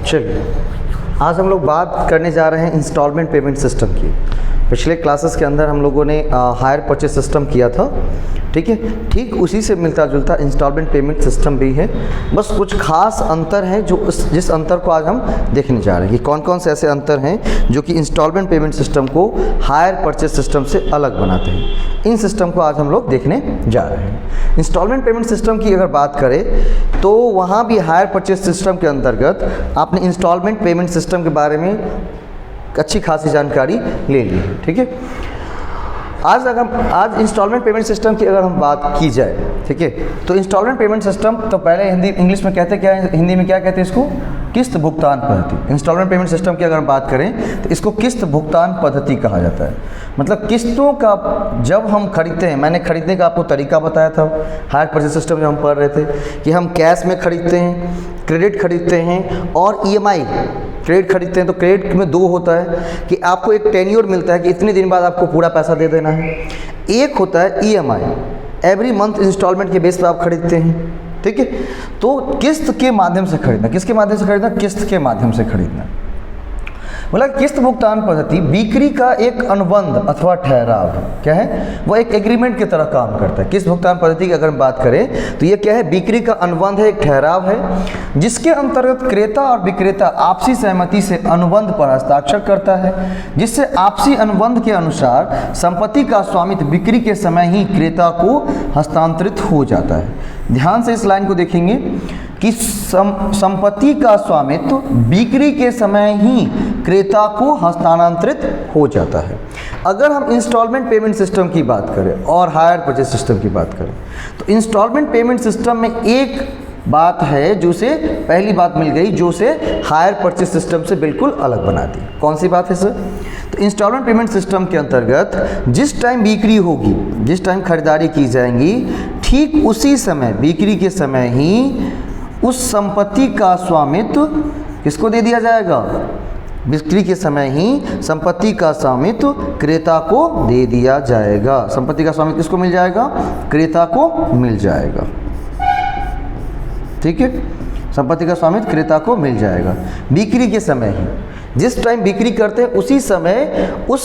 चलिए, आज हम लोग बात करने जा रहे हैं इंस्टॉलमेंट पेमेंट सिस्टम की। पिछले क्लासेस के अंदर हम लोगों ने हायर परचेज सिस्टम किया था, ठीक है। ठीक उसी से मिलता जुलता इंस्टॉलमेंट पेमेंट सिस्टम भी है, बस कुछ खास अंतर है जिस अंतर को आज हम देखने जा रहे हैं कि कौन कौन से ऐसे अंतर हैं जो कि इंस्टॉलमेंट पेमेंट सिस्टम को हायर परचेज सिस्टम से अलग बनाते हैं। इन सिस्टम को आज हम लोग देखने जा रहे हैं। इंस्टॉलमेंट पेमेंट सिस्टम की अगर बात करें तो वहाँ भी हायर परचेज सिस्टम के अंतर्गत आपने इंस्टॉलमेंट पेमेंट सिस्टम के बारे में अच्छी खासी जानकारी ले ली, ठीक है। आज इंस्टॉलमेंट पेमेंट सिस्टम की अगर हम बात की जाए, ठीक है, तो इंस्टॉलमेंट पेमेंट सिस्टम तो पहले इंग्लिश में कहते क्या है, हिंदी में क्या कहते हैं इसको, किस्त भुगतान पद्धति। इंस्टॉलमेंट पेमेंट सिस्टम की अगर हम बात करें तो इसको किस्त भुगतान पद्धति कहा जाता है। मतलब किस्तों का जब हम खरीदते हैं, मैंने खरीदने का आपको तरीका बताया था हायर परचेज सिस्टम जब हम पढ़ रहे थे कि हम कैश में खरीदते हैं, क्रेडिट खरीदते हैं और ईएमआई क्रेडिट खरीदते हैं। तो क्रेडिट में दो होता है कि आपको एक टेन्योर मिलता है कि इतने दिन बाद आपको पूरा पैसा दे देना है। एक होता है ईएमआई, एवरी मंथ इंस्टॉलमेंट के बेस पर आप खरीदते हैं, ठीक है। तो किस्त के माध्यम से खरीदना, किसके माध्यम से खरीदना, किस्त के माध्यम से खरीदना। मतलब किस्त भुगतान पद्धति बिक्री का एक अनुबंध अथवा ठहराव है। क्या है, वो एक एग्रीमेंट की तरह काम करता है। किस्त भुगतान पद्धति की अगर हम बात करें तो ये क्या है, बिक्री का अनुबंध है, एक ठहराव है जिसके अंतर्गत क्रेता और विक्रेता आपसी सहमति से अनुबंध पर हस्ताक्षर करता है, जिससे आपसी अनुबंध के अनुसार संपत्ति का स्वामित्व बिक्री के समय ही क्रेता को हस्तांतरित हो जाता है। ध्यान से इस लाइन को देखेंगे कि संपत्ति का स्वामित्व बिक्री के समय ही क्रेता को हस्तांतरित हो जाता है। अगर हम इंस्टॉलमेंट पेमेंट सिस्टम की बात करें और हायर परचेज सिस्टम की बात करें तो इंस्टॉलमेंट पेमेंट सिस्टम में एक बात है जो से पहली बात मिल गई जो से हायर परचेज सिस्टम से बिल्कुल अलग बनाती है। कौन सी बात है सर? तो इंस्टॉलमेंट पेमेंट सिस्टम के अंतर्गत जिस टाइम बिक्री होगी, जिस टाइम खरीदारी की जाएंगी, ठीक उसी समय बिक्री के समय ही उस संपत्ति का स्वामित्व किसको दे दिया जाएगा? बिक्री के समय ही संपत्ति का स्वामित्व क्रेता को दे दिया जाएगा। संपत्ति का स्वामित्व किसको मिल जाएगा? क्रेता को मिल जाएगा, ठीक है। संपत्ति का स्वामित्व क्रेता को मिल जाएगा बिक्री के समय ही। जिस टाइम बिक्री करते हैं उसी समय उस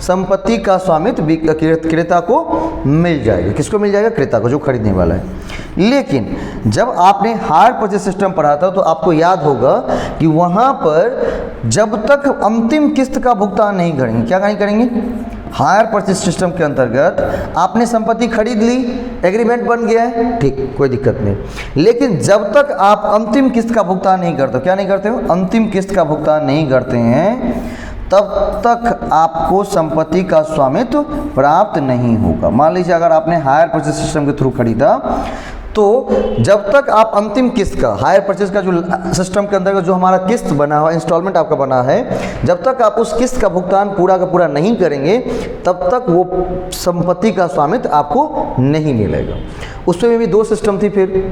संपत्ति का स्वामित्व क्रेता को मिल जाएगा। किसको मिल जाएगा? क्रेता को, जो खरीदने वाला है। लेकिन जब आपने हायर परचेज सिस्टम पढ़ा था तो आपको याद होगा कि वहाँ पर जब तक अंतिम किस्त का भुगतान नहीं करेंगे, क्या नहीं करेंगे, हायर परचेज सिस्टम के अंतर्गत आपने संपत्ति खरीद ली, एग्रीमेंट बन गया है, ठीक, कोई दिक्कत नहीं। लेकिन जब तक आप अंतिम किस्त का भुगतान नहीं करते, क्या नहीं करते हो, अंतिम किस्त का भुगतान नहीं करते हैं, तब तक आपको संपत्ति का स्वामित्व प्राप्त नहीं होगा। मान लीजिए अगर आपने हायर परचेज सिस्टम के थ्रू खरीदा तो जब तक आप अंतिम किस्त का, हायर परचेज का जो सिस्टम के अंदर जो हमारा किस्त बना हुआ, इंस्टॉलमेंट आपका बना है, जब तक आप उस किस्त का भुगतान पूरा का पूरा नहीं करेंगे तब तक वो संपत्ति का स्वामित्व आपको नहीं मिलेगा। उसमें भी दो सिस्टम थी फिर,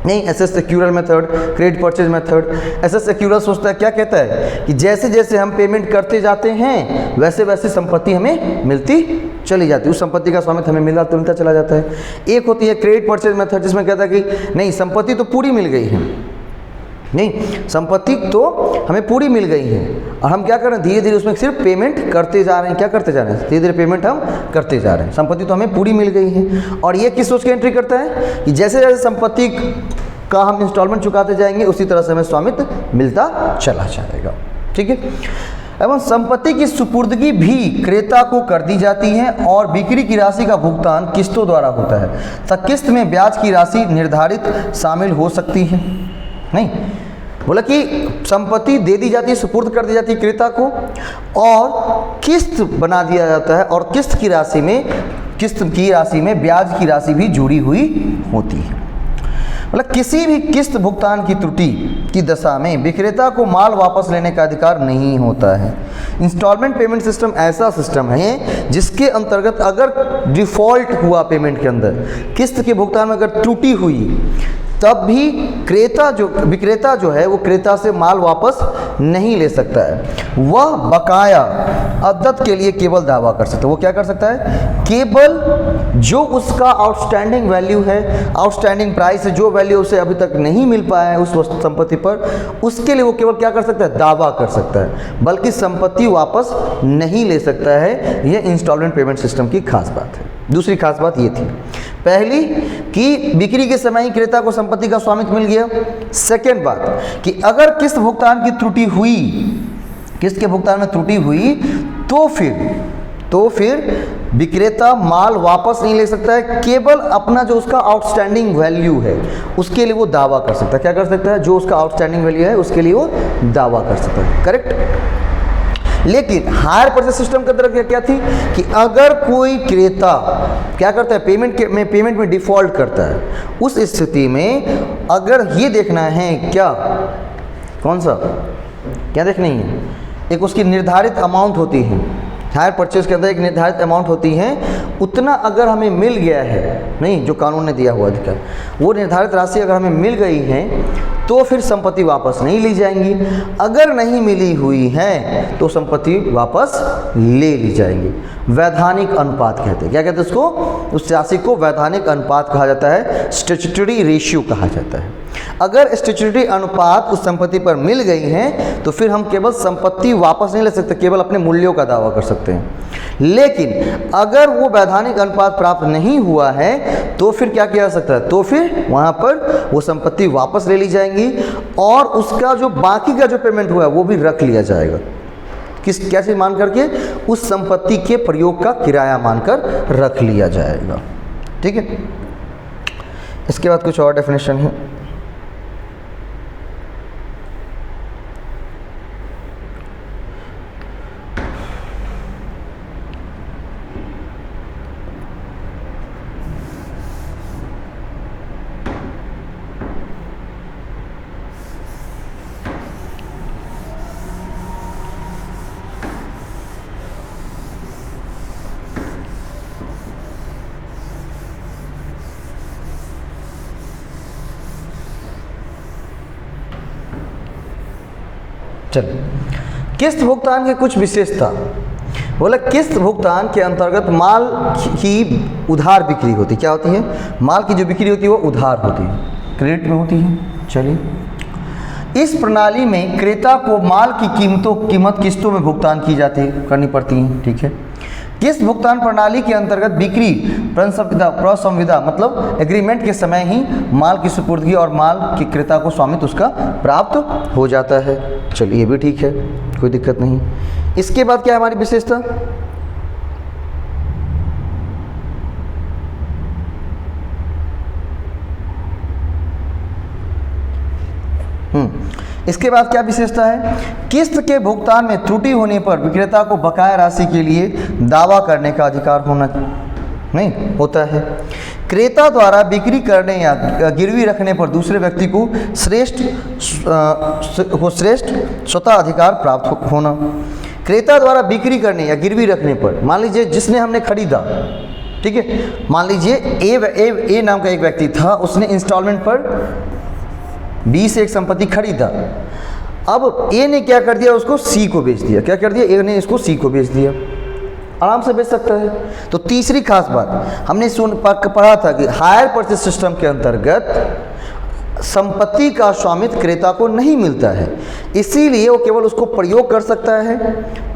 नहीं, asset accrual method, credit purchase method. Asset accrual सोचता है, क्या कहता है कि जैसे जैसे हम पेमेंट करते जाते हैं वैसे वैसे संपत्ति हमें मिलती चली जाती है, उस संपत्ति का स्वामित्व हमें मिलता चला जाता है। एक होती है क्रेडिट परचेज मेथड जिसमें कहता है कि नहीं, संपत्ति तो पूरी मिल गई है, नहीं, संपत्ति तो हमें पूरी मिल गई है और हम क्या कर रहे हैं, धीरे धीरे उसमें सिर्फ पेमेंट करते जा रहे हैं। क्या करते जा रहे हैं? धीरे धीरे पेमेंट हम करते जा रहे हैं। संपत्ति तो हमें पूरी मिल गई है। और ये किस सोच के एंट्री करता है कि जैसे जैसे संपत्ति का हम इंस्टॉलमेंट चुकाते जाएंगे उसी तरह से हमें स्वामित्व मिलता चला जाएगा, ठीक है। एवं संपत्ति की सुपुर्दगी भी क्रेता को कर दी जाती है और बिक्री की राशि का भुगतान किस्तों द्वारा होता है। तथा किस्त में ब्याज की राशि निर्धारित शामिल हो सकती है। नहीं, बोला कि संपत्ति दे दी जाती है, सुपुर्द कर दी जाती है क्रेता को और किस्त बना दिया जाता है और किस्त की राशि में ब्याज की राशि भी जुड़ी हुई होती है। मतलब किसी भी किस्त भुगतान की त्रुटि की दशा में विक्रेता को माल वापस लेने का अधिकार नहीं होता है। इंस्टॉलमेंट पेमेंट सिस्टम ऐसा सिस्टम है जिसके अंतर्गत अगर डिफ़ॉल्ट हुआ पेमेंट के अंदर, किस्त के भुगतान में अगर त्रुटि हुई तब भी विक्रेता जो है वो क्रेता से माल वापस नहीं ले सकता है। वह बकाया अद्यत के लिए केवल दावा कर सकता है। वो क्या कर सकता है? केवल जो उसका आउटस्टैंडिंग वैल्यू है, आउटस्टैंडिंग प्राइस है, जो वैल्यू उसे अभी तक नहीं मिल पाया है उस संपत्ति पर, उसके लिए वो केवल क्या कर सकता है? दावा कर सकता है, बल्कि संपत्ति वापस नहीं ले सकता है। यह इंस्टॉलमेंट पेमेंट सिस्टम की खास बात है। दूसरी खास बात ये थी, पहली कि बिक्री के समय ही क्रेता को संपत्ति का स्वामित्व मिल गया। सेकेंड बात कि अगर किस्त भुगतान की त्रुटि हुई, किस्त के भुगतान में त्रुटि हुई, तो फिर विक्रेता माल वापस नहीं ले सकता है, केवल अपना जो उसका आउटस्टैंडिंग वैल्यू है उसके लिए वो दावा कर सकता है। क्या कर सकता है? जो उसका आउटस्टैंडिंग वैल्यू है उसके लिए वो दावा कर सकता है। करेक्ट। लेकिन हायर परचेज सिस्टम के अंदर क्या थी कि अगर कोई क्रेता क्या करता है? पेमेंट में डिफॉल्ट करता है, उस स्थिति में अगर ये देखना है क्या, कौन सा क्या देखना है? एक उसकी निर्धारित अमाउंट होती है, हायर परचेज के अंदर एक निर्धारित अमाउंट होती है, उतना अगर हमें मिल गया है, नहीं जो कानून ने दिया हुआ अधिकार, वो निर्धारित राशि अगर हमें मिल गई है तो फिर संपत्ति वापस नहीं ली जाएंगी। अगर नहीं मिली हुई है तो संपत्ति वापस ले ली जाएंगी। वैधानिक अनुपात कहते हैं। क्या कहते हैं उसको? उस राशि को वैधानिक अनुपात कहा जाता है, स्टैट्यूटरी रेशियो कहा जाता है। अगर स्टैट्यूटरी अनुपात उस संपत्ति पर मिल गई है तो फिर हम केवल संपत्ति वापस नहीं ले सकते, केवल अपने मूल्यों का दावा कर सकते हैं। लेकिन अगर वो वैधानिक अनुपात प्राप्त नहीं हुआ है तो फिर क्या किया जा सकता है? तो फिर वहाँ पर वो संपत्ति वापस ले ली जाएंगी और उसका जो बाकी का जो पेमेंट हुआ है वो भी रख लिया जाएगा। क्या चीज़ मान करके? उस संपत्ति के प्रयोग का किराया मानकर रख लिया जाएगा। ठीक है। इसके बाद कुछ और डेफिनेशन है। चलिए, किस्त भुगतान की कुछ विशेषता। बोला किस्त भुगतान के अंतर्गत माल की उधार बिक्री होती। क्या होती है? माल की जो बिक्री होती है वो उधार होती है, क्रेडिट में होती है। चलिए, इस प्रणाली में क्रेता को माल की कीमत किस्तों में भुगतान की करनी पड़ती है। ठीक है। किस्त भुगतान प्रणाली के अंतर्गत बिक्री प्रसंविदा मतलब एग्रीमेंट के समय ही माल की सुपुर्दगी और माल के क्रेता को स्वामित्व उसका प्राप्त हो जाता है। चलिए, ये भी ठीक है, कोई दिक्कत नहीं। इसके बाद क्या है हमारी विशेषता? इसके बाद क्या विशेषता है? किस्त के भुगतान में त्रुटि होने पर विक्रेता को बकाया राशि के लिए दावा करने का अधिकार होता है। क्रेता द्वारा बिक्री करने या गिरवी रखने पर दूसरे व्यक्ति को श्रेष्ठ स्वतः अधिकार प्राप्त होना। क्रेता द्वारा बिक्री करने या गिरवी रखने पर, मान लीजिए जिसने हमने खरीदा, ठीक है, मान लीजिए ए नाम का एक व्यक्ति था, उसने इंस्टॉलमेंट पर बी से एक संपत्ति खरीदा। अब ए ने क्या कर दिया? उसको सी को बेच दिया। क्या कर दिया? ए ने इसको सी को बेच दिया। आराम से बेच सकता है। तो तीसरी खास बात हमने पढ़ा था कि हायर परचेज सिस्टम के अंतर्गत संपत्ति का स्वामित्व क्रेता को नहीं मिलता है, इसीलिए वो केवल उसको प्रयोग कर सकता है,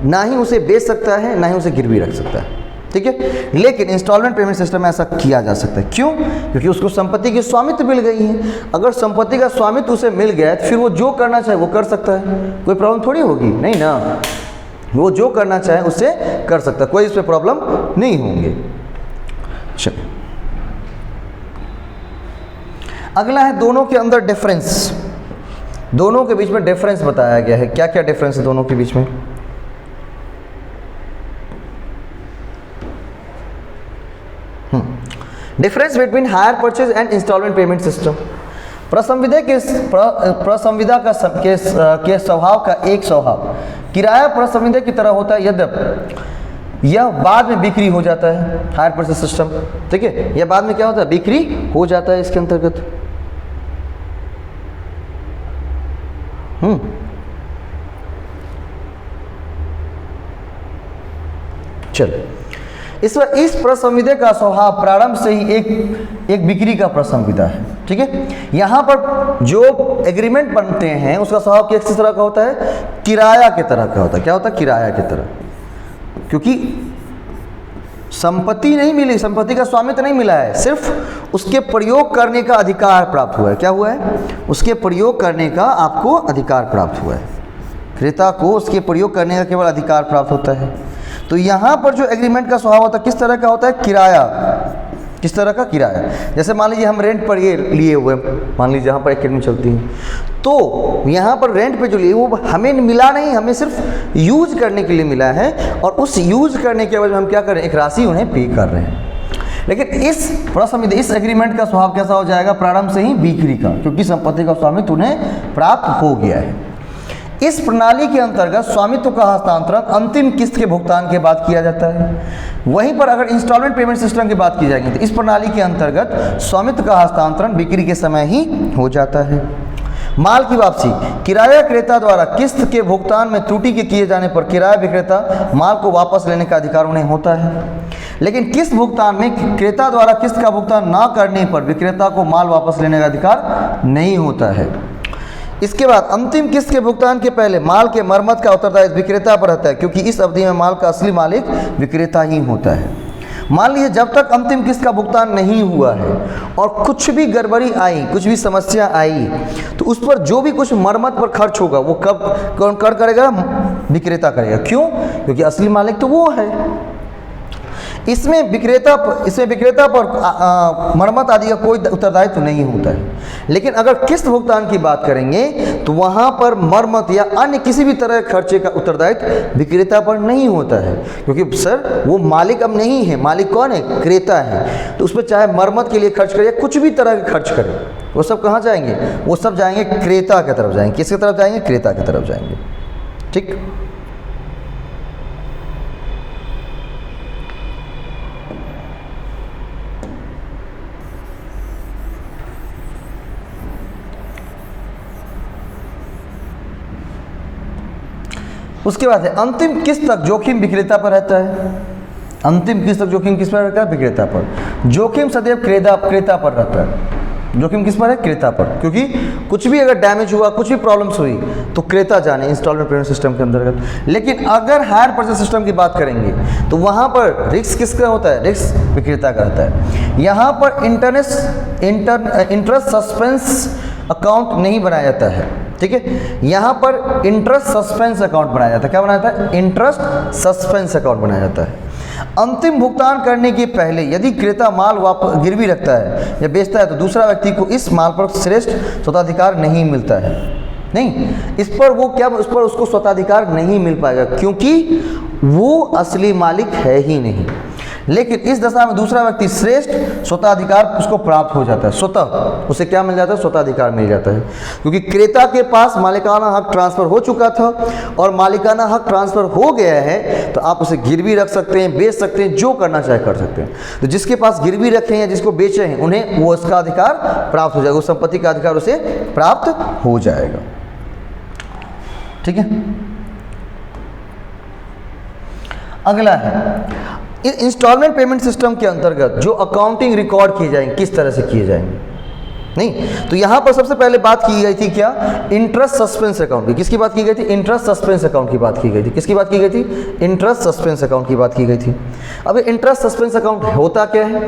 ना ही उसे बेच सकता है, ना ही उसे गिरवी रख सकता है। ठीक है। लेकिन इंस्टॉलमेंट पेमेंट सिस्टम में ऐसा किया जा सकता है। क्यों? क्योंकि उसको संपत्ति की स्वामित्व मिल गई है। अगर संपत्ति का स्वामित्व उसे मिल गया है तो फिर वो जो करना चाहे वो कर सकता है। कोई प्रॉब्लम थोड़ी होगी, नहीं ना। वो जो करना चाहे उससे कर सकता है, कोई इसमें प्रॉब्लम नहीं होंगे। चलिए, अगला है दोनों के अंदर डिफरेंस। दोनों के बीच में डिफरेंस बताया गया है। क्या क्या डिफरेंस है दोनों के बीच में? Difference between hire purchase and instalment payment system. प्रसंविदा के स्वभाव का एक स्वभाव किराया प्रसंविदा की तरह होता है, यद्यपि यह बाद में बिक्री हो जाता है। हायर परचेज सिस्टम, ठीक है, यह बाद में क्या होता है? बिक्री हो जाता है इसके अंतर्गत। चलो, इस प्रसंविदा का स्वभाव प्रारंभ से ही एक बिक्री का प्रसंविदा है। ठीक है, यहाँ पर जो एग्रीमेंट बनते हैं उसका स्वभाव किस तरह का होता है? किराया की तरह का होता है। क्या होता है? किराया की तरह, क्योंकि संपत्ति नहीं मिली, संपत्ति का स्वामित्व नहीं मिला है, सिर्फ उसके प्रयोग करने का अधिकार प्राप्त हुआ है। क्या हुआ है? उसके प्रयोग करने का आपको अधिकार प्राप्त हुआ है। क्रेता को उसके प्रयोग करने का केवल अधिकार प्राप्त होता है। तो यहाँ पर जो एग्रीमेंट का स्वभाव होता है किस तरह का होता है? किराया। किस तरह का? किराया। जैसे मान लीजिए हम रेंट पर ये लिए हुए, मान लीजिए जहाँ पर एकेडमी चलती है, तो यहाँ पर रेंट पे जो लिए वो हमें मिला नहीं, हमें सिर्फ यूज करने के लिए मिला है, और उस यूज करने के वजह हम क्या कर रहे हैं? एक राशि उन्हें पे कर रहे हैं। लेकिन इस प्रसंविदा, इस एग्रीमेंट का स्वभाव कैसा हो जाएगा? प्रारंभ से ही बिक्री का, क्योंकि संपत्ति का स्वामित्व उन्हें प्राप्त हो गया है। इस प्रणाली के अंतर्गत स्वामित्व का हस्तांतरण अंतिम किस्त के भुगतान के बाद किया जाता है। वहीं पर अगर इंस्टॉलमेंट पेमेंट सिस्टम की बात की जाएगी तो इस प्रणाली के अंतर्गत स्वामित्व का हस्तांतरण बिक्री के समय ही हो जाता है। माल की वापसी, किराया क्रेता द्वारा किस्त के भुगतान में त्रुटि के किए जाने पर किराया विक्रेता माल को वापस लेने का अधिकार उन्हें होता है। लेकिन किस्त भुगतान में क्रेता द्वारा किस्त का भुगतान न करने पर विक्रेता को माल वापस लेने का अधिकार नहीं होता है। इसके बाद अंतिम किस्त के भुगतान के पहले माल के मरम्मत का उत्तरदायित्व विक्रेता पर रहता है, क्योंकि इस अवधि में माल का असली मालिक विक्रेता ही होता है। मान लीजिए जब तक अंतिम किस्त का भुगतान नहीं हुआ है और कुछ भी गड़बड़ी आई, कुछ भी समस्या आई, तो उस पर जो भी कुछ मरम्मत पर खर्च होगा वो कौन करेगा? विक्रेता करेगा। क्यों? क्योंकि असली मालिक तो वो है। इसमें विक्रेता पर मरम्मत आदि का कोई उत्तरदायित्व नहीं होता है। लेकिन अगर किस्त भुगतान की बात करेंगे तो वहाँ पर मरम्मत या अन्य किसी भी तरह के खर्चे का उत्तरदायित्व विक्रेता पर नहीं होता है, क्योंकि सर वो मालिक अब नहीं है। मालिक कौन है? क्रेता है। तो उस पर चाहे मरम्मत के लिए खर्च करे या कुछ भी तरह के खर्च करे, वो सब कहाँ जाएंगे? वो सब जाएंगे क्रेता की तरफ जाएंगे। किसकी तरफ जाएंगे? क्रेता की तरफ जाएंगे। ठीक। उसके बाद है अंतिम किस्त तक जोखिम विक्रेता पर रहता है। अंतिम किस्त तक जोखिम किस पर रहता है? विक्रेता पर। जोखिम सदैव क्रेता पर रहता है। जोखिम किस पर है? क्रेता पर, क्योंकि कुछ भी अगर डैमेज हुआ, कुछ भी प्रॉब्लम्स हुई तो क्रेता जाने इंस्टॉलमेंट पेमेंट सिस्टम के अंतर्गत। लेकिन अगर हायर परचेज सिस्टम की बात करेंगे तो वहाँ पर रिस्क किसका होता है? रिस्क विक्रेता का रहता है। यहाँ पर इंटरेस्ट सस्पेंस अकाउंट नहीं बनाया जाता है। ठीक है, यहाँ पर इंटरेस्ट सस्पेंस अकाउंट बनाया जाता है। क्या बनाया जाता है? इंटरेस्ट सस्पेंस अकाउंट बनाया जाता है। अंतिम भुगतान करने के पहले यदि क्रेता माल वापस गिरवी रखता है या बेचता है तो दूसरा व्यक्ति को इस माल पर श्रेष्ठ स्वताधिकार नहीं मिलता है। नहीं, इस पर वो क्या, उस पर उसको स्वताधिकार नहीं मिल पाएगा, क्योंकि वो असली मालिक है ही नहीं। लेकिन इस दशा में दूसरा व्यक्ति श्रेष्ठ स्वताधिकार उसको प्राप्त हो जाता है। स्वतः उसे क्या मिल जाता है? स्वताधिकार मिल जाता है, क्योंकि क्रेता के पास मालिकाना हक ट्रांसफर हो चुका था और मालिकाना हक ट्रांसफर हो गया है तो आप उसे गिरवी रख सकते हैं, बेच सकते हैं, जो करना चाहे कर सकते हैं। तो जिसके पास गिरवी रखे हैं या जिसको बेचे हैं उन्हें वो उसका अधिकार प्राप्त हो जाएगा, उस संपत्ति का अधिकार उसे प्राप्त हो जाएगा। ठीक है, अगला है इंस्टॉलमेंट पेमेंट सिस्टम के अंतर्गत जो अकाउंटिंग रिकॉर्ड किए जाएंगे किस तरह से किए जाएंगे। नहीं, तो यहाँ पर सबसे पहले बात की गई थी क्या? इंटरेस्ट सस्पेंस अकाउंट की। किसकी बात की गई थी? इंटरेस्ट सस्पेंस अकाउंट की बात की गई थी। किसकी बात की गई थी? इंटरेस्ट सस्पेंस अकाउंट की बात की गई थी। अब इंटरेस्ट सस्पेंस अकाउंट होता क्या है?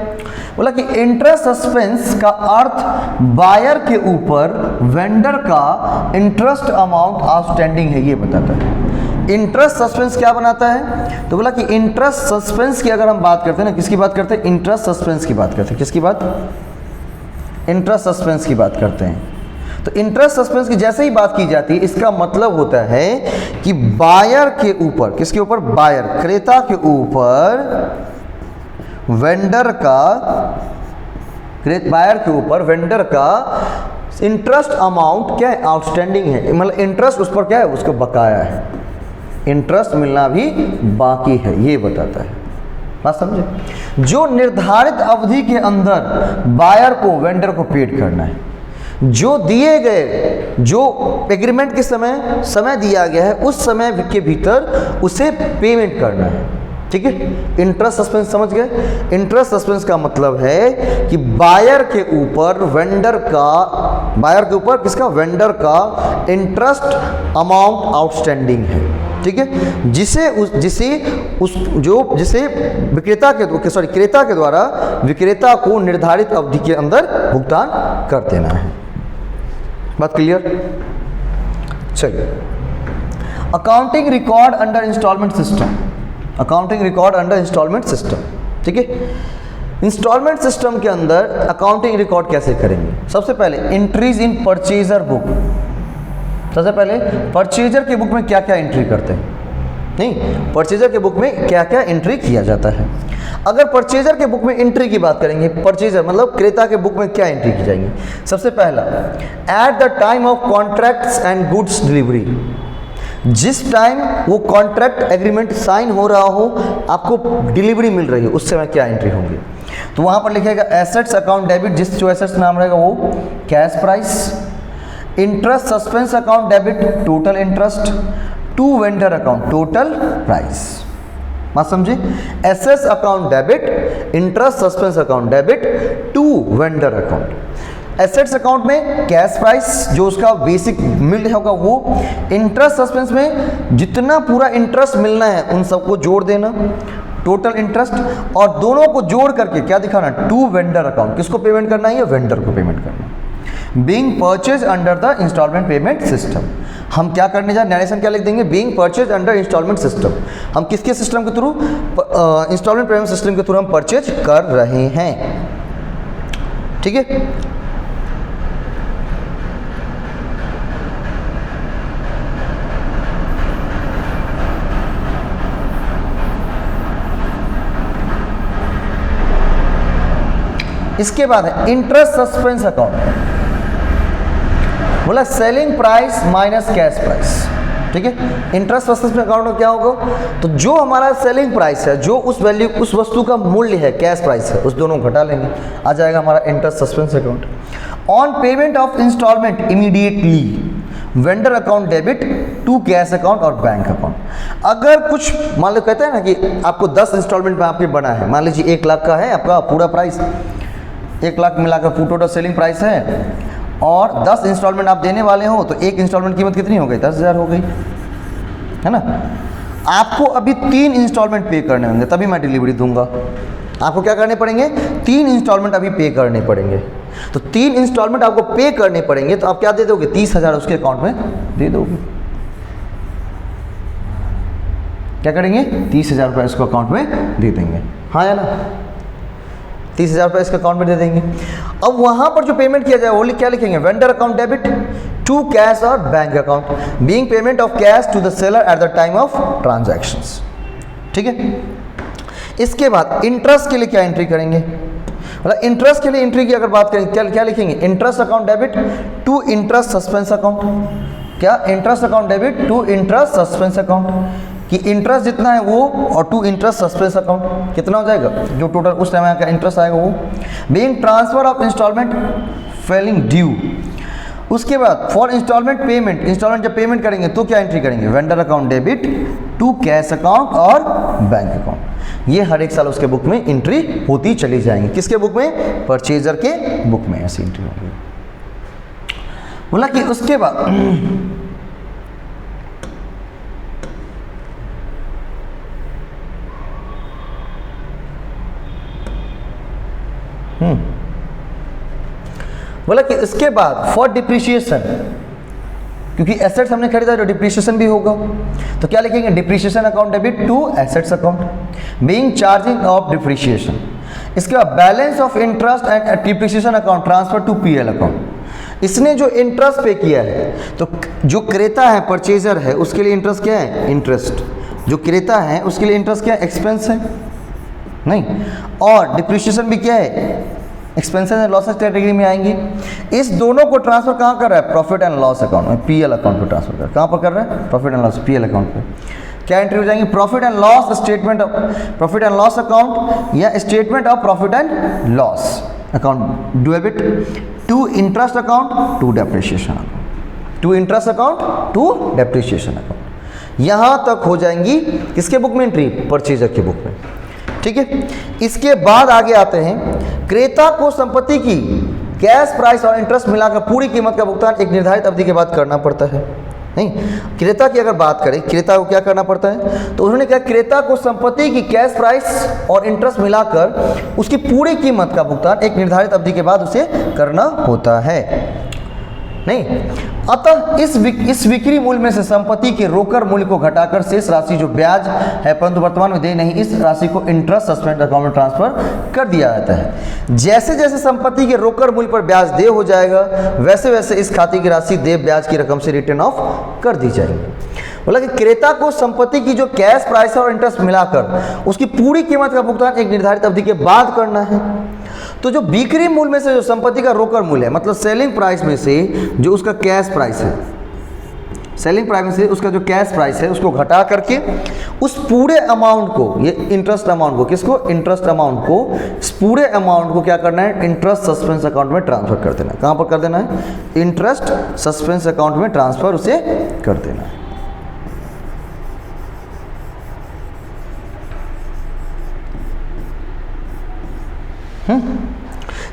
बोला कि इंटरेस्ट सस्पेंस का अर्थ बायर के ऊपर वेंडर का इंटरेस्ट अमाउंट आउटस्टैंडिंग है ये बताता है। इंटरेस्ट सस्पेंस क्या बनाता है? तो बोला कि इंटरेस्ट सस्पेंस की अगर हम बात करते हैं ना, किसकी बात करते हैं? इंटरेस्ट सस्पेंस की बात करते हैं। किसकी बात? इंटरेस्ट सस्पेंस की बात करते हैं। तो इंटरेस्ट सस्पेंस की जैसे ही बात की जाती है इसका मतलब होता है कि बायर के ऊपर, किसके ऊपर? बायर, क्रेता के ऊपर वेंडर का, बायर के ऊपर वेंडर का इंटरेस्ट अमाउंट क्या है? आउटस्टैंडिंग है। मतलब इंटरेस्ट उस पर क्या है? उसको बकाया है, इंटरेस्ट मिलना भी बाकी है, ये बताता है। बात समझे? जो निर्धारित अवधि के अंदर बायर को वेंडर को पेड करना है। जो दिए गए, जो एग्रीमेंट के समय दिया गया है उस समय के भीतर उसे पेमेंट करना है। ठीक है, इंटरेस्ट सस्पेंस समझ गए। इंटरेस्ट सस्पेंस का मतलब है कि बायर के ऊपर किसका, वेंडर का इंटरेस्ट अमाउंट आउटस्टैंडिंग है। ठीक है, जिसे क्रेता के द्वारा विक्रेता को निर्धारित अवधि के अंदर भुगतान कर देना है। बात क्लियर? चलिए, accounting record under instalment system. Accounting record under instalment system. ठीक है, इंस्टॉलमेंट सिस्टम के अंदर अकाउंटिंग रिकॉर्ड कैसे करेंगे? सबसे पहले एंट्रीज इन परचेजर बुक। सबसे पहले परचेजर के बुक में क्या क्या एंट्री करते हैं? नहीं, परचेजर के बुक में क्या क्या एंट्री किया जाता है। अगर परचेजर के बुक में एंट्री की बात करेंगे, परचेजर मतलब क्रेता के बुक में क्या एंट्री की जाएगी? सबसे पहला, eight the time of contracts and goods delivery. जिस टाइम वो कॉन्ट्रैक्ट एग्रीमेंट साइन हो रहा हो, आपको डिलीवरी मिल रही है, उस समय क्या एंट्री होंगी? तो वहां पर लिखेगा एसेट्स अकाउंट डेबिट, जो एसेट्स नाम रहेगा वो cash price. Interest suspense account debit, total interest. To vendor account, total price. बात समझे? Assets account debit, interest suspense account debit, to vendor account. Assets account में कैश प्राइस जो उसका basic मिल होगा वो, इंटरेस्ट सस्पेंस में जितना पूरा इंटरेस्ट मिलना है उन सबको जोड़ देना, टोटल इंटरेस्ट, और दोनों को जोड़ करके क्या दिखाना? To vendor account. किसको पेमेंट करना है? वेंडर को पेमेंट करना। Being purchase under the instalment payment system. हम क्या करने जा, नरेशन क्या लिख देंगे? Being purchase under instalment system. हम किसके सिस्टम के थ्रू? इंस्टॉलमेंट पेमेंट सिस्टम के थ्रू हम परचेज कर रहे हैं। ठीक है, इसके बाद है इंटरेस्ट सस्पेंस अकाउंट। बोला selling price minus cash price. ठीक है, इंटरेस्ट सस्पेंस अकाउंट में क्या होगा? तो जो हमारा सेलिंग प्राइस है, जो उस वैल्यू, उस वस्तु का मूल्य है, कैश प्राइस है, उस दोनों को घटा लेंगे, आ जाएगा हमारा interest suspense account. On payment of instalment immediately vendor account debit to cash account और बैंक अकाउंट। अगर कुछ मान लो कहते हैं ना कि आपको 10 इंस्टॉलमेंट में आपके बना है, मान लीजिए 1 लाख का है आपका पूरा प्राइस, 1 लाख मिलाकर टोटल सेलिंग प्राइस है, और 10 इंस्टॉलमेंट आप देने वाले हो, तो एक इंस्टॉलमेंट कीमत कितनी हो गई? 10,000 हो गई, है ना। आपको अभी 3 इंस्टॉलमेंट पे करने होंगे, तभी मैं डिलीवरी दूंगा। आपको क्या करने पड़ेंगे? 3 इंस्टॉलमेंट अभी पे करने पड़ेंगे। तो 3 इंस्टॉलमेंट आपको पे करने पड़ेंगे, तो आप क्या दे दोगे? 30,000 उसके अकाउंट में दे दोगे। क्या करेंगे? 30,000 रुपये उसको अकाउंट में दे देंगे, हाँ या ना? 30,000 रुपये इसके अकाउंट में दे देंगे। अब वहां पर जो पेमेंट किया जाए वो क्या लिखेंगे? Vendor account debit to cash और bank account, being payment of cash to the seller at the time of transactions. ठीक है, इसके बाद इंटरेस्ट के लिए क्या एंट्री करेंगे? मतलब इंटरेस्ट के लिए एंट्री की अगर बात करें, क्या लिखेंगे? Interest account debit to interest suspense account. क्या? Interest account debit to interest suspense account, कि इंटरेस्ट जितना है वो, और टू इंटरेस्ट सस्पेंस अकाउंट कितना हो जाएगा? जो टोटल उस टाइम का इंटरेस्ट आएगा वो। Being transfer of instalment falling due. उसके बाद फॉर इंस्टॉलमेंट पेमेंट, इंस्टॉलमेंट जब पेमेंट करेंगे तो क्या एंट्री करेंगे? Vendor account debit to cash account और बैंक अकाउंट। ये हर एक साल उसके बुक में एंट्री होती चली जाएंगी। किसके बुक में? परचेजर के बुक में ऐसी एंट्री होगी। बोला कि उसके बाद बोला कि इसके बाद फॉर डिप्रिशिएशन, क्योंकि एसेट्स हमने खरीदा तो डिप्रिशिएशन भी होगा, तो क्या लिखेंगे? Depreciation account debit to assets account, being charging of depreciation. इसके बाद balance of interest and depreciation account transfer to PL account. इसने जो इंटरेस्ट पे किया है, तो जो क्रेता है, परचेजर है, उसके लिए इंटरेस्ट क्या है? इंटरेस्ट। जो क्रेता है उसके लिए इंटरेस्ट क्या है? एक्सपेंस है, नहीं। और डिप्रिशिएशन भी क्या है? एक्सपेंसेस एंड लॉसेस कैटेगरी में आएंगे। इस दोनों को ट्रांसफर कहाँ कर रहा है? प्रॉफिट एंड लॉस अकाउंट में, पीएल अकाउंट पे ट्रांसफर कर रहा है। कहाँ पर कर रहा है? Profit and loss, PL account पे। क्या एंट्री हो जाएंगी? Profit and loss statement of profit and loss account, या statement of profit and loss account debit to interest account to depreciation account, to interest account to depreciation account. यहाँ तक हो जाएंगी किसके बुक में एंट्री, परचेजर के book में। ठीक है, इसके बाद आगे आते हैं, क्रेता को संपत्ति की कैश प्राइस और इंटरेस्ट मिलाकर पूरी कीमत का भुगतान एक निर्धारित अवधि के बाद करना पड़ता है। नहीं, क्रेता की अगर बात करें, क्रेता को क्या करना पड़ता है, तो उन्होंने कहा क्रेता को संपत्ति की कैश प्राइस और इंटरेस्ट मिलाकर उसकी पूरी कीमत का भुगतान एक निर्धारित अवधि के बाद उसे करना होता है। नहीं, अतः इस बिक्री मूल्य में से संपत्ति के रोकड़ मूल्य को घटाकर शेष राशि जो ब्याज है परंतु वर्तमान में दे नहीं, इस राशि को इंटरेस्ट सस्पेंड अकाउंट में ट्रांसफर कर दिया जाता है। जैसे जैसे संपत्ति के रोकड़ मूल्य पर ब्याज दे हो जाएगा, वैसे वैसे इस खाते की राशि देय ब्याज की रकम से रिटर्न ऑफ कर दी जाएगी। बोला कि क्रेता को संपत्ति की जो कैश प्राइस और इंटरेस्ट मिलाकर उसकी पूरी कीमत का भुगतान एक निर्धारित अवधि के बाद करना है। तो जो बिक्री मूल्य में से जो संपत्ति का रोकड़ मूल्य है, मतलब सेलिंग प्राइस में से जो उसका कैश प्राइस है, सेलिंग प्राइस में से उसका जो कैश प्राइस है उसको घटा करके उस पूरे अमाउंट को, ये इंटरेस्ट अमाउंट को, किसको, इंटरेस्ट अमाउंट को, इस पूरे अमाउंट को क्या करना है, इंटरेस्ट सस्पेंस अकाउंट में ट्रांसफर कर देना है। कहाँ पर कर देना है, इंटरेस्ट सस्पेंस अकाउंट में ट्रांसफर उसे कर देना है।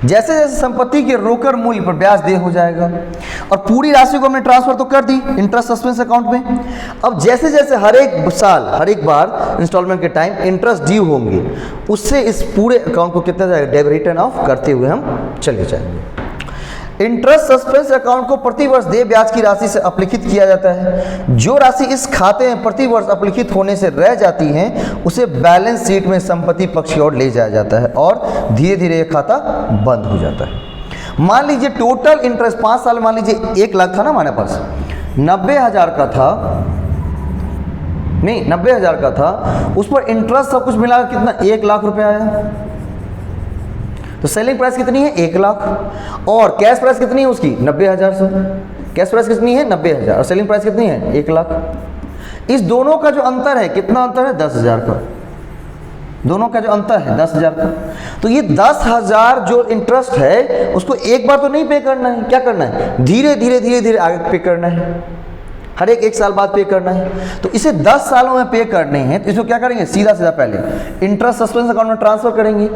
जैसे जैसे संपत्ति के रोकड़ मूल्य पर ब्याज दे हो जाएगा और पूरी राशि को हमने ट्रांसफर तो कर दी इंटरेस्ट सस्पेंस अकाउंट में। अब जैसे जैसे हर एक साल, हर एक बार इंस्टॉलमेंट के टाइम इंटरेस्ट ड्यू होंगे, उससे इस पूरे अकाउंट को कितना जाएगा, रिटर्न ऑफ करते हुए हम चले जाएंगे। इंटरेस्ट सस्पेंस अकाउंट को प्रति वर्ष देय ब्याज की राशि से अपलिखित किया जाता है। जो राशि इस खाते में प्रति वर्ष अपलिखित होने से रह जाती है उसे बैलेंस शीट में संपत्ति पक्ष की ओर ले जाया जाता है और धीरे धीरे यह खाता बंद हो जाता है। मान लीजिए टोटल इंटरेस्ट 5 साल, मान लीजिए 1 लाख था ना हमारे पास, 90,000 का था, नहीं 90,000 का था, उस पर इंटरेस्ट सब कुछ मिला कितना, 1 लाख रुपया आया। तो सेलिंग प्राइस कितनी है, 1 लाख, और कैश प्राइस कितनी है उसकी, 90,000 से। कैश प्राइस कितनी है, 90,000, और सेलिंग प्राइस कितनी है, 1 लाख। इस दोनों का जो अंतर है, कितना अंतर है, 10,000 का। दोनों का जो अंतर है 10,000 का। तो ये 10,000 जो इंटरेस्ट है उसको एक बार तो नहीं पे करना है, क्या करना है, धीरे धीरे धीरे धीरे आगे पे करना है, हर एक साल बाद पे करना है। तो इसे 10 सालों में पे करने हैं, तो इसको क्या करेंगे, सीधा सीधा पहले इंटरेस्ट सस्पेंस अकाउंट में ट्रांसफर करेंगे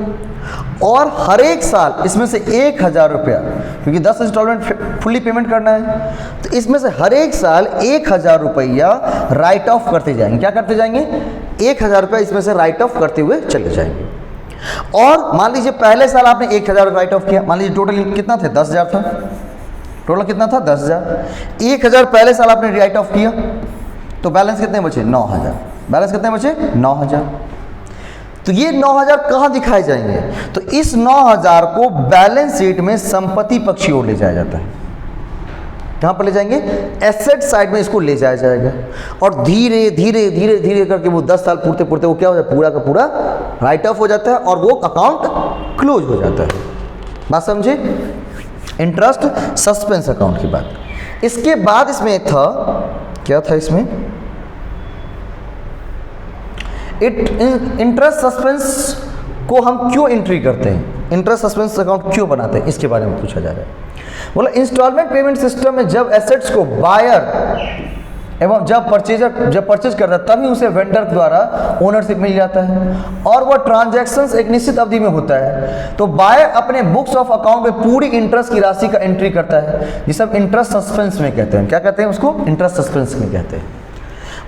और हर एक साल इसमें से 1,000 रुपया, क्योंकि 10 इंस्टॉलमेंट फुल्ली पेमेंट करना है, तो इसमें से हर एक साल 1,000 रुपया राइट ऑफ करते जाएंगे। क्या करते जाएंगे, 1,000 रुपया इसमें से राइट ऑफ करते हुए चले जाएंगे। और मान लीजिए पहले साल आपने 1,000 राइट ऑफ किया, मान लीजिए टोटल कितना थे, 10,000 था, टोटल कितना था, 10,000। 1,000 पहले साल आपने राइट ऑफ किया, तो बैलेंस कितने बचे, 9,000। बैलेंस कितने बचे, 9,000। तो ये 9,000 कहाँ दिखाए जाएंगे, तो इस 9,000 को बैलेंस शीट में संपत्ति पक्ष की ओर ले जाया जाता है। कहाँ पर ले जाएंगे, एसेट साइड में इसको ले जाया जाएगा और धीरे धीरे धीरे धीरे करके वो 10 साल पूरते पूरते वो क्या हो जाता है, पूरा का पूरा राइट ऑफ हो जाता है और वो अकाउंट क्लोज हो जाता है। बात समझे, इंटरेस्ट सस्पेंस अकाउंट की बात। इसके बाद इसमें था, क्या था इसमें, इंटरेस्ट सस्पेंस को हम क्यों एंट्री करते हैं, इंटरेस्ट सस्पेंस अकाउंट क्यों बनाते हैं, इसके बारे में पूछा जा रहा है। बोला इंस्टॉलमेंट पेमेंट सिस्टम में जब एसेट्स को बायर एवं जब परचेज करता है तभी उसे वेंडर द्वारा ओनरशिप मिल जाता है और वह ट्रांजैक्शंस एक निश्चित अवधि में होता है। तो बायर अपने बुक्स ऑफ अकाउंट में पूरी इंटरेस्ट की राशि का एंट्री करता है, जिसे हम इंटरेस्ट सस्पेंस में कहते हैं। क्या कहते हैं उसको, इंटरेस्ट सस्पेंस में कहते हैं।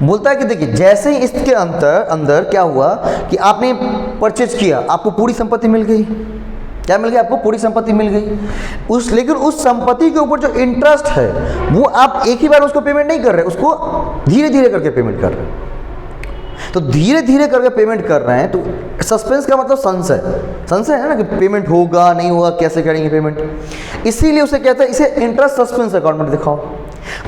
बोलता है कि देखिए जैसे ही इसके अंदर क्या हुआ कि आपने परचेज किया, आपको पूरी संपत्ति मिल गई, क्या मिल गया, आपको पूरी संपत्ति मिल गई। लेकिन उस संपत्ति के ऊपर जो इंटरेस्ट है वो आप एक ही बार उसको पेमेंट नहीं कर रहे, उसको धीरे धीरे करके पेमेंट कर रहे हैं। तो धीरे धीरे करके पेमेंट कर रहे हैं, तो सस्पेंस का मतलब संशय है ना कि पेमेंट होगा नहीं होगा, कैसे करेंगे पेमेंट। इसीलिए उसे कहते हैं इसे इंटरेस्ट सस्पेंस अकाउंट में दिखाओ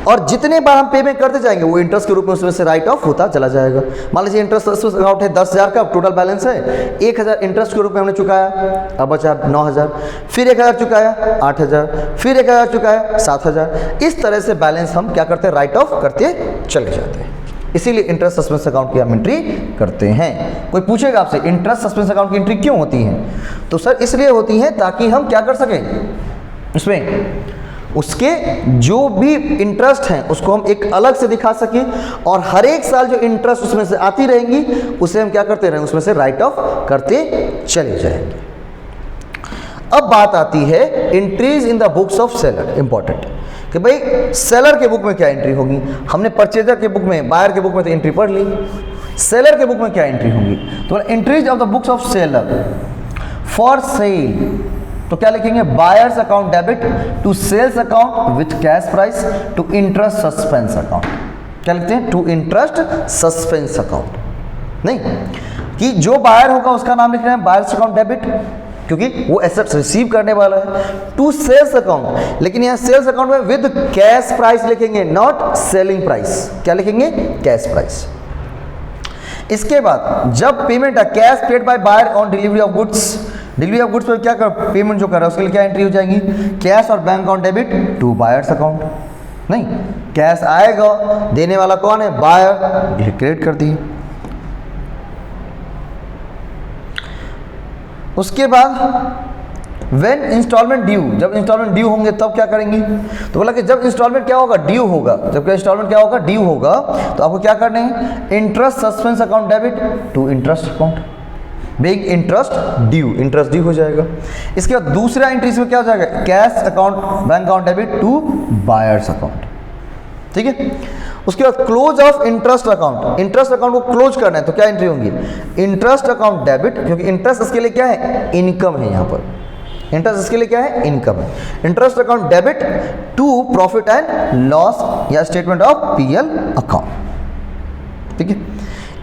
और जितने बार हम पेमेंट करते जाएंगे वो इंटरेस्ट के रूप में उसमें से राइट ऑफ होता चला जाएगा। मान लीजिए इंटरेस्ट सस्पेंस अकाउंट है 10,000 का, टोटल बैलेंस है 1,000 इंटरेस्ट के रूप में हमने चुकाया, अब बचा 9,000, फिर 1,000 चुकाया 8,000, फिर 1,000 चुकाया 7,000। इस तरह से बैलेंस हम क्या करते हैं, राइट ऑफ करते चले जाते हैं। इसीलिए इंटरेस्ट सस्पेंस अकाउंट की हम एंट्री करते हैं। कोई पूछेगा आपसे इंटरेस्ट सस्पेंस अकाउंट की एंट्री क्यों होती है, तो सर इसलिए होती है ताकि हम क्या कर सकें, उसमें उसके जो भी इंटरेस्ट हैं उसको हम एक अलग से दिखा सकें, और हर एक साल जो इंटरेस्ट उसमें से आती रहेंगी उसे हम क्या करते रहेंगे, उसमें से राइट ऑफ करते चले जाएंगे। अब बात आती है entries in the books of seller. Important कि भाई सेलर के बुक में क्या एंट्री होगी। हमने परचेजर के बुक में, बायर के बुक में तो एंट्री पढ़ ली, सेलर के बुक में क्या एंट्री होगी। तो entries of the books of seller for sale, तो क्या लिखेंगे, buyers account debit to sales account with cash price to interest suspense account. क्या लिखते हैं, टू इंटरेस्ट सस्पेंस अकाउंट। नहीं कि जो बायर होगा उसका नाम लिख रहे हैं बायर्स अकाउंट डेबिट, क्योंकि वो एसेट्स रिसीव करने वाला है, टू सेल्स अकाउंट, लेकिन यहाँ सेल्स अकाउंट में विद कैश प्राइस लिखेंगे, नॉट सेलिंग प्राइस। क्या लिखेंगे, कैश प्राइस। इसके बाद जब पेमेंट है cash paid by buyer on delivery of goods, delivery of goods पर क्या कर पेमेंट जो कर रहा है उसके लिए क्या एंट्री हो जाएगी, कैश और bank account debit to buyers account. नहीं, कैश आएगा, देने वाला कौन है, बायर, क्रेडिट कर दी। उसके बाद व्हेन इंस्टॉलमेंट ड्यू, जब इंस्टॉलमेंट ड्यू होंगे तब क्या करेंगे, तो बोला कि जब इंस्टॉलमेंट क्या होगा, ड्यू होगा, जब क्या इंस्टॉलमेंट क्या होगा, ड्यू होगा, तो आपको क्या करना है, interest suspense account debit to interest account, being interest due हो जाएगा। इसके बाद दूसरा एंट्री इसमें क्या हो जाएगा, cash account bank account debit to buyers account. ठीक है, उसके बाद close of interest account, interest account को क्लोज करना है तो क्या एंट्री होंगी, इंटरेस्ट अकाउंट डेबिट, क्योंकि इंटरेस्ट इसके लिए क्या है, इनकम है, यहाँ पर इंटरेस्ट इसके लिए क्या है, इनकम है। Interest account debit to profit and loss या स्टेटमेंट ऑफ पीएल अकाउंट। ठीक है,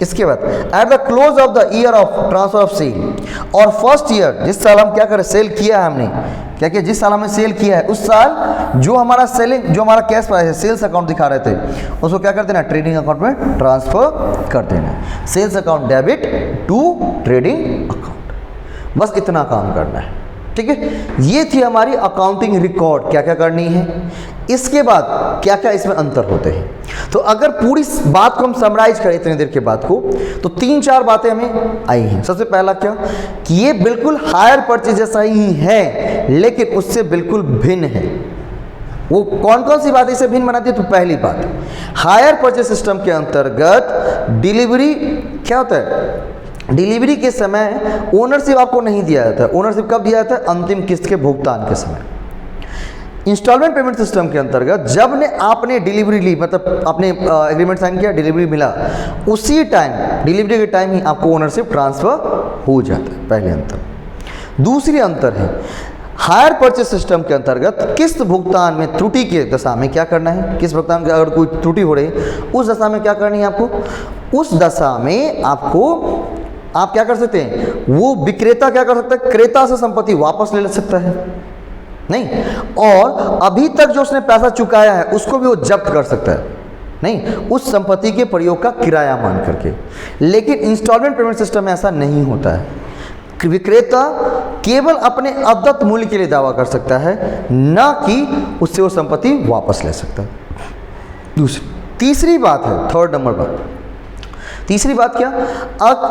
इसके बाद at the close of the year of transfer of sale, और फर्स्ट ईयर जिस साल हम क्या करें, सेल किया है हमने, क्या किया, जिस साल हमने सेल किया है उस साल जो हमारा सेलिंग, जो हमारा कैश प्राइस है, सेल्स अकाउंट दिखा रहे थे, उसको क्या कर देना, ट्रेडिंग अकाउंट में ट्रांसफर कर देना, sales account debit to trading account. बस इतना काम करना है। ठीक है, ये थी हमारी अकाउंटिंग रिकॉर्ड, क्या क्या करनी है। इसके बाद क्या क्या इसमें अंतर होते हैं, तो अगर पूरी बात को हम समराइज करें इतनी देर के बाद को, तो 3-4 बातें हमें आई हैं। सबसे पहला क्या कि ये बिल्कुल हायर परचेज जैसा ही है, लेकिन उससे बिल्कुल भिन्न है। वो कौन कौन सी बात इसे भिन्न बनाती है, तो पहली बात, हायर परचेज सिस्टम के अंतर्गत डिलीवरी क्या होता है, डिलीवरी के समय ओनरशिप आपको नहीं दिया जाता है। ओनरशिप कब दिया जाता है, अंतिम किस्त के भुगतान के समय। इंस्टॉलमेंट पेमेंट सिस्टम के अंतर्गत जब ने आपने डिलीवरी ली, मतलब आपने एग्रीमेंट साइन किया, डिलीवरी मिला, उसी टाइम डिलीवरी के टाइम ही आपको ओनरशिप ट्रांसफर हो जाता है, पहले अंतर। दूसरी अंतर है हायर परचेज सिस्टम के अंतर्गत किस्त भुगतान में त्रुटि के दशा में क्या करना है, किस्त भुगतान में अगर कोई त्रुटि हो रही है उस दशा में क्या करनी है आपको, उस दशा में आपको आप क्या कर सकते हैं, वो विक्रेता क्या कर सकता है, क्रेता से संपत्ति वापस ले सकता है, नहीं, और अभी तक जो उसने पैसा चुकाया है उसको भी वो जब्त कर सकता है, नहीं, उस संपत्ति के प्रयोग का किराया मान करके। लेकिन इंस्टॉलमेंट पेमेंट सिस्टम में ऐसा नहीं होता है। विक्रेता केवल अपने अदत्त मूल्य के लिए दावा कर सकता है, ना कि उससे वो संपत्ति वापस ले सकता है। तीसरी बात है, थर्ड नंबर बात, तीसरी बात क्या,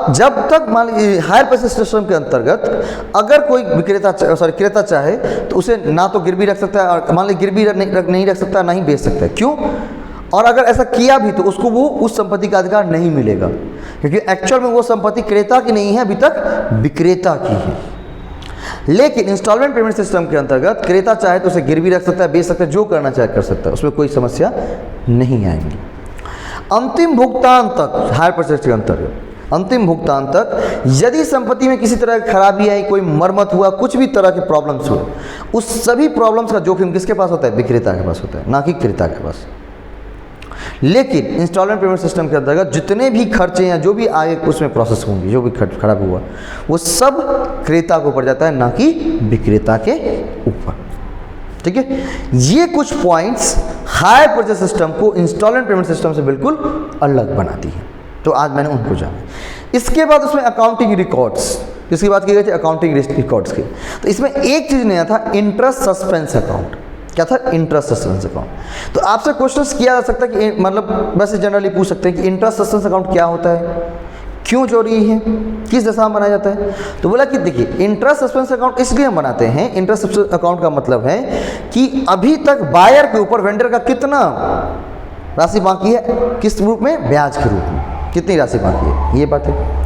जब तक मान लीजिए हायर परचेज सिस्टम के अंतर्गत अगर कोई क्रेता चाहे तो उसे ना तो गिरवी रख सकता है, और मान लीजिए गिरवी नहीं रख सकता, ना ही बेच सकता है। क्यों, और अगर ऐसा किया भी तो उसको वो उस संपत्ति का अधिकार नहीं मिलेगा, क्योंकि एक्चुअल में वो संपत्ति क्रेता की नहीं है, अभी तक विक्रेता की है। लेकिन इंस्टॉलमेंट पेमेंट सिस्टम के अंतर्गत क्रेता चाहे तो उसे गिरवी रख सकता है, बेच सकता है, जो करना चाहे कर सकता है, उसमें कोई समस्या नहीं आएगी। अंतिम भुगतान तक, हायर परचेज के अंतर्गत अंतिम भुगतान तक यदि संपत्ति में किसी तरह की खराबी आई, कोई मरम्मत हुआ, कुछ भी तरह के प्रॉब्लम्स हुए, उस सभी प्रॉब्लम्स का जोखिम किसके पास होता है, विक्रेता के पास होता है, ना कि क्रेता के पास। लेकिन इंस्टॉलमेंट पेमेंट सिस्टम के अंतर्गत जितने भी खर्चे हैं, जो भी आगे उसमें प्रोसेस होंगी, जो भी खराब हुआ, वो सब क्रेता के ऊपर जाता है, ना कि विक्रेता के ऊपर। ठीक है, ये कुछ पॉइंट्स हायर परचेज सिस्टम को इंस्टॉलमेंट पेमेंट सिस्टम से बिल्कुल अलग बनाती है। तो आज मैंने उनको जाना। इसके बाद उसमें अकाउंटिंग रिकॉर्ड्स, जिसकी बात की गई थी अकाउंटिंग रिकॉर्ड्स की, तो इसमें एक चीज़ नया था, इंटरेस्ट सस्पेंस अकाउंट। क्या था, इंटरेस्ट सस्पेंस अकाउंट। तो आपसे क्वेश्चन किया जा सकता है कि मतलब वैसे जनरली पूछ सकते हैं कि इंटरेस्ट सस्पेंस अकाउंट क्या होता है, क्यों जरूरी है, किस दशा में बनाया जाता है? तो बोला कि देखिए इंटरेस्ट सस्पेंस अकाउंट इसलिए हम बनाते हैं, इंटरेस्ट सस्पेंस अकाउंट का मतलब है कि अभी तक बायर के ऊपर वेंडर का कितना राशि बाकी है, किस रूप में, ब्याज के रूप में कितनी राशि बाकी है, ये बात है।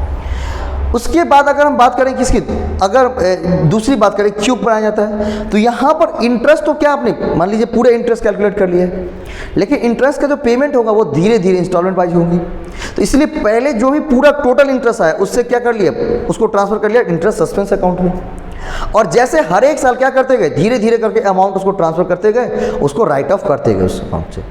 उसके बाद अगर हम बात करें किसकी, अगर दूसरी बात करें क्यों बनाया जाता है, तो यहाँ पर इंटरेस्ट तो क्या आपने मान लीजिए पूरे इंटरेस्ट कैलकुलेट कर लिया है, लेकिन इंटरेस्ट का जो पेमेंट होगा वो धीरे धीरे इंस्टॉलमेंट वाइज होंगी। तो इसलिए पहले जो भी पूरा टोटल इंटरेस्ट आया उससे क्या कर लिया, उसको ट्रांसफर कर लिया इंटरेस्ट सस्पेंस अकाउंट में, और जैसे हर एक साल क्या करते गए, धीरे धीरे करके अमाउंट उसको ट्रांसफर करते गए, उसको राइट ऑफ करते गए उस अकाउंट से।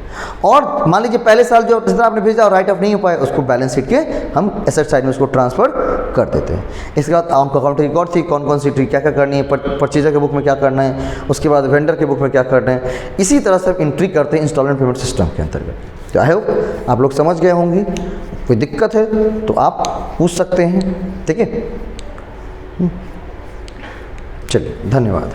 और मान लीजिए पहले साल जो जितना आपने भेजा और राइट ऑफ नहीं हो पाया, उसको बैलेंस शीट के हम एसेट साइड में उसको ट्रांसफर कर देते हैं। इसके बाद अकाउंट रिकॉर्ड थी, कौन कौन सी एंट्री क्या क्या करनी है, परचेजर के बुक में क्या करना है, उसके बाद वेंडर के बुक में क्या करना है, इसी तरह से एंट्री करते हैं इंस्टॉलमेंट पेमेंट सिस्टम के अंतर्गत। तो आई होप आप लोग समझ गए होंगे, कोई दिक्कत है तो आप पूछ सकते हैं, ठीक है। चलिए, धन्यवाद।